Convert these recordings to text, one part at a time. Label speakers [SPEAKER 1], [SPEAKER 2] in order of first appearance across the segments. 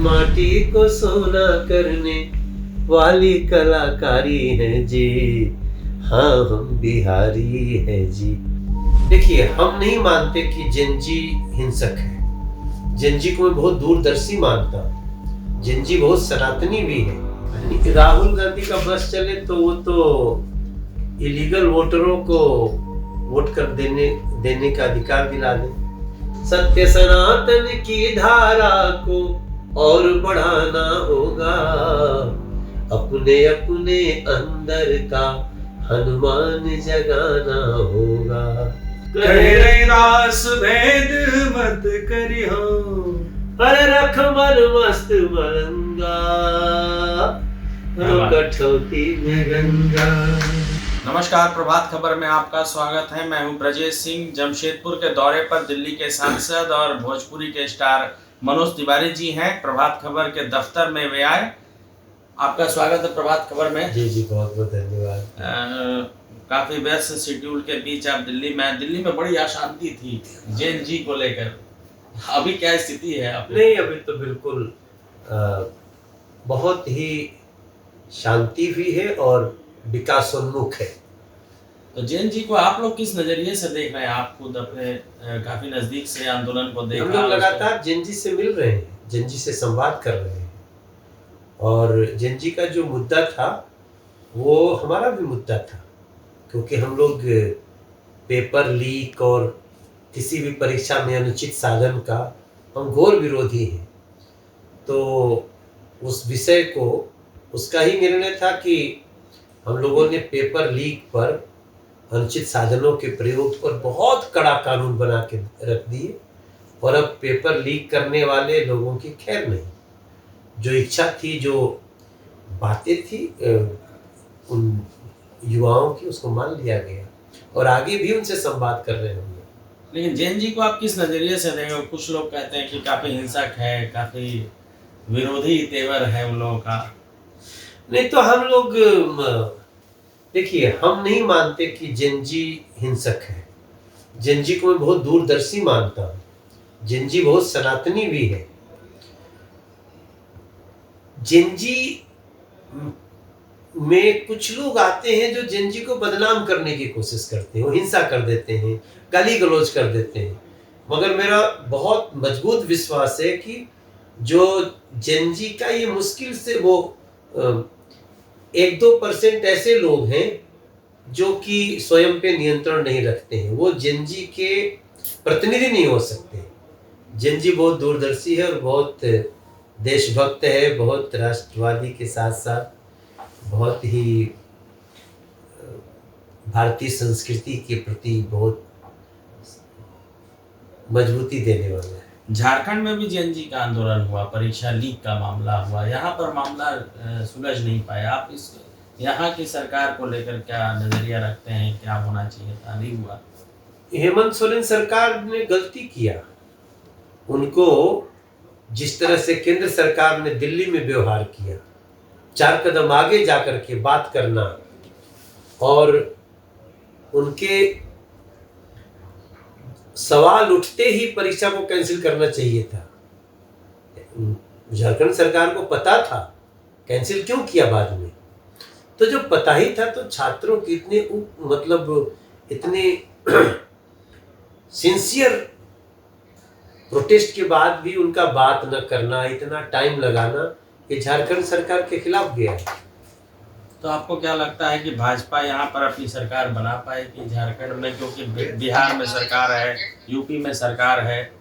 [SPEAKER 1] माटी को सोना करने वाली कलाकारी है जी। हाँ, हम बिहारी है जी। देखिए, हम नहीं मानते कि जेनजी हिंसक है। जेनजी को मैं बहुत दूरदर्शी मानता हूँ। जेनजी बहुत सनातनी भी है। राहुल गांधी का बस चले तो वो तो इलीगल वोटरों को वोट कर देने का अधिकार दिला दे। सत्य सनातन की धारा को और बढ़ाना होगा। अपने अपने अंदर का हनुमान जगाना होगा।
[SPEAKER 2] कहे रैदास भेद मत करिहो,
[SPEAKER 1] पर रख मन मस्त मरंगा, कठौती में गंगा।
[SPEAKER 2] नमस्कार, प्रभात खबर में आपका स्वागत है। मैं हूं ब्रजेश सिंह। जमशेदपुर के दौरे पर दिल्ली के सांसद और भोजपुरी के स्टार मनोज तिवारी जी हैं। प्रभात खबर के दफ्तर में वे आए। आपका स्वागत है प्रभात खबर में।
[SPEAKER 1] जी जी, बहुत बहुत धन्यवाद।
[SPEAKER 2] काफी व्यस्त शेड्यूल के बीच आप दिल्ली में बड़ी अशांति थी जैन जी को लेकर। अभी क्या स्थिति है आप?
[SPEAKER 1] नहीं, अभी तो बिल्कुल बहुत ही शांति भी है और विकासोन्मुख है।
[SPEAKER 2] तो जैन जी को आप लोग किस नजरिए से देख रहे हैं? आप खुद अपने काफी नजदीक से आंदोलन को देख रहे हैं।
[SPEAKER 1] हम लोग लगातार जैन जी से मिल रहे हैं, जैन जी से संवाद कर रहे हैं और जैन जी का जो मुद्दा था वो हमारा भी मुद्दा था, क्योंकि हम लोग पेपर लीक और किसी भी परीक्षा में अनुचित साधन का हम घोर विरोधी हैं। तो उस विषय को, उसका ही निर्णय था कि हम लोगों ने पेपर लीक पर, अनुचित साधनों के प्रयोग पर बहुत कड़ा कानून बना के रख दिए और अब पेपर लीक करने वाले लोगों की खैर नहीं। जो इच्छा थी, जो बातें थी उन युवाओं की, उसको मान लिया गया और आगे भी उनसे संवाद कर रहे हैं।
[SPEAKER 2] लेकिन जैन जी को आप किस नजरिए से देंगे? कुछ लोग कहते हैं कि काफी हिंसक है, काफी विरोधी तेवर है उन लोगों का।
[SPEAKER 1] नहीं तो हम लोग, देखिए, हम नहीं मानते कि जैन जी हिंसक है। जैन जी को मैं बहुत दूरदर्शी मानता हूँ। जैन जी बहुत सनातनी भी है। जैन जी में कुछ लोग आते हैं जो जैन जी को बदनाम करने की कोशिश करते हैं, वो हिंसा कर देते हैं, गाली गलौज कर देते हैं। मगर मेरा बहुत मजबूत विश्वास है कि जो जैन जी का, ये मुश्किल से वो 1-2% ऐसे लोग हैं जो कि स्वयं पे नियंत्रण नहीं रखते हैं। वो जैन जी के प्रतिनिधि नहीं हो सकते। जैन जी बहुत दूरदर्शी है और बहुत देशभक्त है, बहुत राष्ट्रवादी के साथ साथ बहुत ही भारतीय संस्कृति के प्रति बहुत मजबूती देने वाला है।
[SPEAKER 2] झारखंड में भी जैन जी का आंदोलन हुआ, परीक्षा लीक का मामला हुआ, यहाँ पर मामला सुलझ नहीं पाया। आप इस यहाँ की सरकार को लेकर क्या नजरिया रखते हैं? क्या होना चाहिए था, नहीं हुआ?
[SPEAKER 1] हेमंत सोरेन सरकार ने गलती किया। उनको जिस तरह से केंद्र सरकार ने दिल्ली में व्यवहार किया, 4 कदम आगे जाकर के बात करना और उनके सवाल उठते ही परीक्षा को कैंसिल करना चाहिए था। झारखंड सरकार को पता था, कैंसिल क्यों किया बाद में? तो जब पता ही था तो छात्रों की इतने सिंसियर प्रोटेस्ट के बाद भी उनका बात न करना, इतना टाइम लगाना, ये झारखंड सरकार के खिलाफ गया है।
[SPEAKER 2] तो आपको क्या लगता है कि भाजपा यहाँ पर अपनी सरकार बना पाएगी झारखंड में? क्योंकि बिहार में सरकार है, यूपी में सरकार है,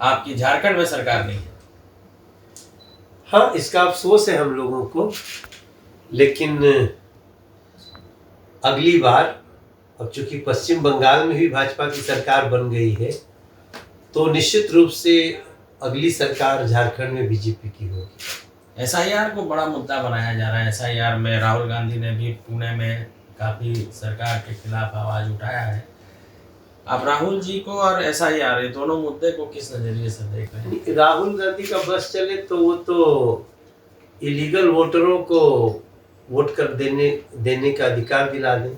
[SPEAKER 2] आपकी झारखंड में सरकार नहीं है।
[SPEAKER 1] हाँ, इसका अफसोस है हम लोगों को, लेकिन अगली बार, अब चूंकि पश्चिम बंगाल में भी भाजपा की सरकार बन गई है, तो निश्चित रूप से अगली सरकार झारखंड में बीजेपी की होगी।
[SPEAKER 2] एसआईआर को बड़ा मुद्दा बनाया जा रहा है। एसआईआर में राहुल गांधी ने भी पुणे में काफ़ी सरकार के खिलाफ आवाज़ उठाया है। आप राहुल जी को और एसआईआर, ये दोनों मुद्दे को किस नज़रिए से देख रहे हैं?
[SPEAKER 1] राहुल गांधी का बस चले तो वो तो इलीगल वोटरों को वोट कर देने का अधिकार दिला दें।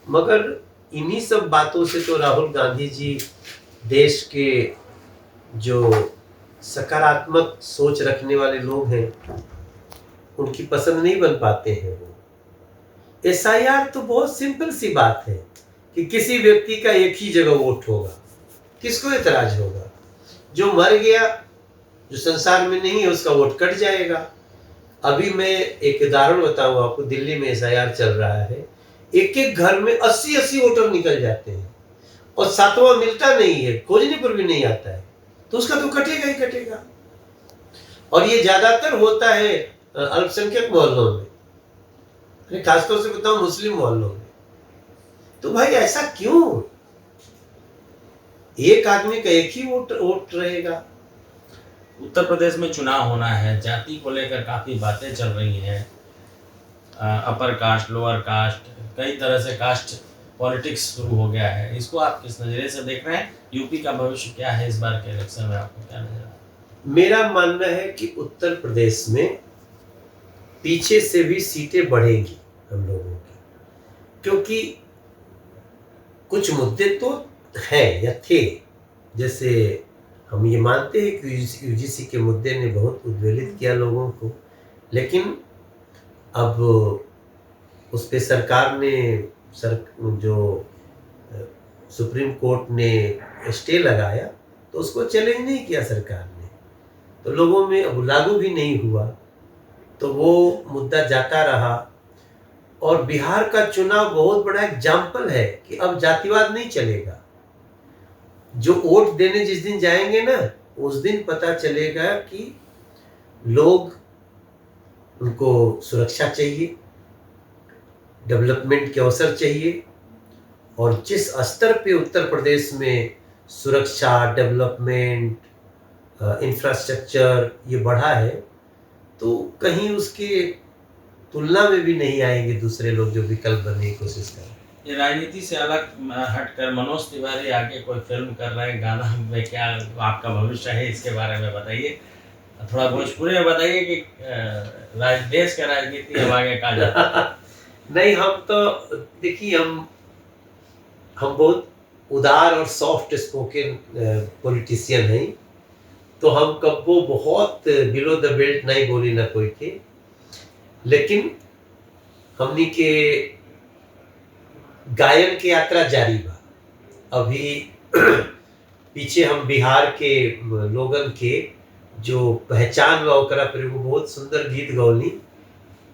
[SPEAKER 1] मगर इन्हीं सब बातों से तो राहुल गांधी जी देश के जो सकारात्मक सोच रखने वाले लोग हैं, उनकी पसंद नहीं बन पाते हैं वो। एसआईआर तो बहुत सिंपल सी बात है कि किसी व्यक्ति का एक ही जगह वोट होगा, किसको एतराज होगा? जो मर गया, जो संसार में नहीं है, उसका वोट कट जाएगा। अभी मैं एक उदाहरण बताऊं आपको, दिल्ली में एसआईआर चल रहा है, एक एक घर में 80-80 वोटर निकल जाते हैं और सातवां मिलता नहीं है, खोजने पर भी नहीं आता है, तो उसका तो कटेगा ही कटेगा। और ये ज्यादातर होता है अल्पसंख्यक मोहल्लों में, खासतौर से बताऊं मुस्लिम मोहल्लों में। तो भाई ऐसा क्यों? एक आदमी का एक ही वोट रहेगा।
[SPEAKER 2] उत्तर प्रदेश में चुनाव होना है, जाति को लेकर काफ़ी बातें चल रही हैं, अपर कास्ट, लोअर कास्ट, कई तरह से कास्ट पॉलिटिक्स शुरू हो गया है। इसको आप किस नज़रिए से देख रहे हैं? यूपी का भविष्य क्या है इस बार के इलेक्शन में, आपको क्या नजर आ रहा है?
[SPEAKER 1] मेरा मानना है कि उत्तर प्रदेश में पीछे से भी सीटें बढ़ेंगी हम लोगों की, क्योंकि कुछ मुद्दे तो हैं या थे, जैसे हम ये मानते हैं कि यूजीसी के मुद्दे ने बहुत उद्वेलित किया लोगों को, लेकिन अब उस पे सरकार ने जो सुप्रीम कोर्ट ने स्टे लगाया, तो उसको चैलेंज नहीं किया सरकार ने, तो लोगों में अब लागू भी नहीं हुआ, तो वो मुद्दा जाता रहा। और बिहार का चुनाव बहुत बड़ा एग्जाम्पल है कि अब जातिवाद नहीं चलेगा। जो वोट देने जिस दिन जाएंगे ना, उस दिन पता चलेगा कि लोग, उनको सुरक्षा चाहिए, डेवलपमेंट के अवसर चाहिए, और जिस स्तर पे उत्तर प्रदेश में सुरक्षा, डेवलपमेंट, इंफ्रास्ट्रक्चर ये बढ़ा है, तो कहीं उसके तुलना में भी नहीं आएंगे दूसरे लोग जो विकल्प बनने की कोशिश कर रहे हैं।
[SPEAKER 2] ये राजनीति से अलग हटकर मनोज तिवारी आगे कोई फिल्म कर रहे हैं, गाना में क्या आपका भविष्य है, इसके बारे में बताइए। थोड़ा भोजपुरी में बताइए कि देश का राजनीति अब आगे कहाँ जाता है?
[SPEAKER 1] नहीं, हम तो देखिए, हम बहुत उदार और सॉफ्ट स्पोकन पॉलिटिशियन हैं, तो हम कब्बो बहुत बिलो द बेल्ट नहीं बोली ना कोई के, लेकिन हमनी के गायन की यात्रा जारी बा। अभी पीछे हम बिहार के लोगन के जो पहचान बा, ओकरा पर एगो बहुत सुंदर गीत गौली,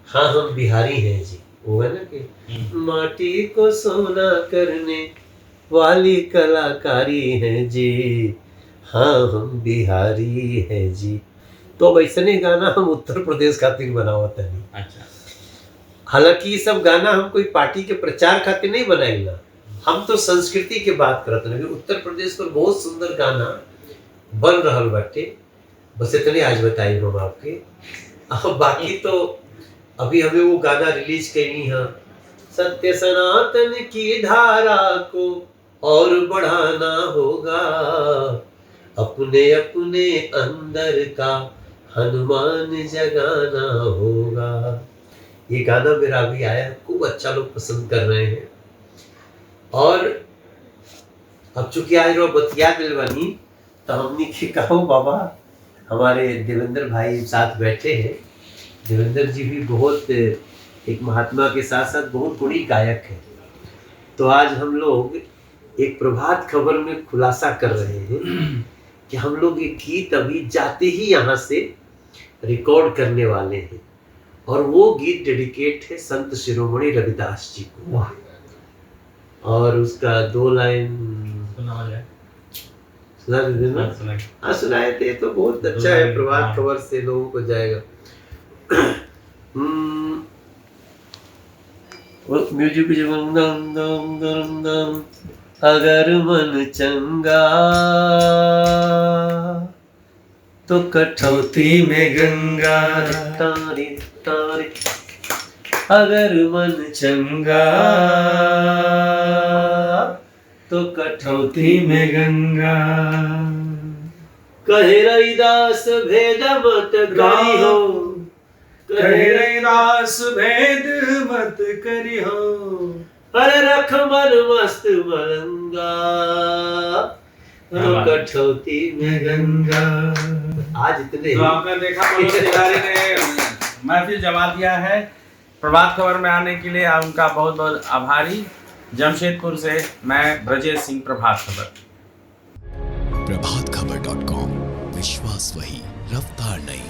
[SPEAKER 1] हाँ हम बिहारी हैं जी, वो है ना कि माटी को सोना करने वाली कलाकारी है जी, हाँ हम बिहारी हैं जी। तो वैसने गाना हम उत्तर प्रदेश खातिर बनावत नहीं।
[SPEAKER 2] अच्छा।
[SPEAKER 1] हालांकि ये सब गाना हम कोई पार्टी के प्रचार खातिर नहीं बनाएगा, हम तो संस्कृति के बात करत रहे। उत्तर प्रदेश पर बहुत सुंदर गाना बन रहल बाटे, बस इतने आज बताई हम आपके। अब बाकी तो अभी हमें वो गाना रिलीज करनी है, सत्य सनातन की धारा को और बढ़ाना होगा, अपने अपने अंदर का हनुमान जगाना होगा। ये गाना मेरा अभी आया, खूब अच्छा लोग पसंद कर रहे हैं। और अब चूंकि आज रो बतिया दिल बनी, तो हमने के कहो बाबा, हमारे देवेंद्र भाई साथ बैठे हैं। देवेंद्र जी भी बहुत एक महात्मा के साथ साथ बहुत गुणी गायक है। तो आज हम लोग एक प्रभात खबर में खुलासा कर रहे हैं कि हम लोग एक गीत अभी जाते ही यहाँ से रिकॉर्ड करने वाले हैं, और वो गीत डेडिकेट है संत शिरोमणि रविदास जी को। वाह! और उसका 2 लाइन सुना दे देना। हाँ, सुनाए थे तो बहुत अच्छा है, प्रभात खबर से लोगों को जाएगा। म्यूजिक भी दम दम दम दम, अगर मन चंगा तो कठौती में गंगा, तारी तारी, अगर मन चंगा तो कठौती में गंगा, कहे रविदास भेद मत करी हो,
[SPEAKER 2] कहे रविदास भेद मत करी हो,
[SPEAKER 1] अरे रख मन मस्त मलंगा, कठौती में गंगा। आज इतने
[SPEAKER 2] तो आपने देखा मनोज तिवारी ने महफिल जमा दिया है। प्रभात खबर में आने के लिए उनका बहुत बहुत आभारी। जमशेदपुर से मैं ब्रजेश सिंह, प्रभात खबर।
[SPEAKER 3] प्रभातखबर.com, विश्वास वही, रफ्तार नहीं।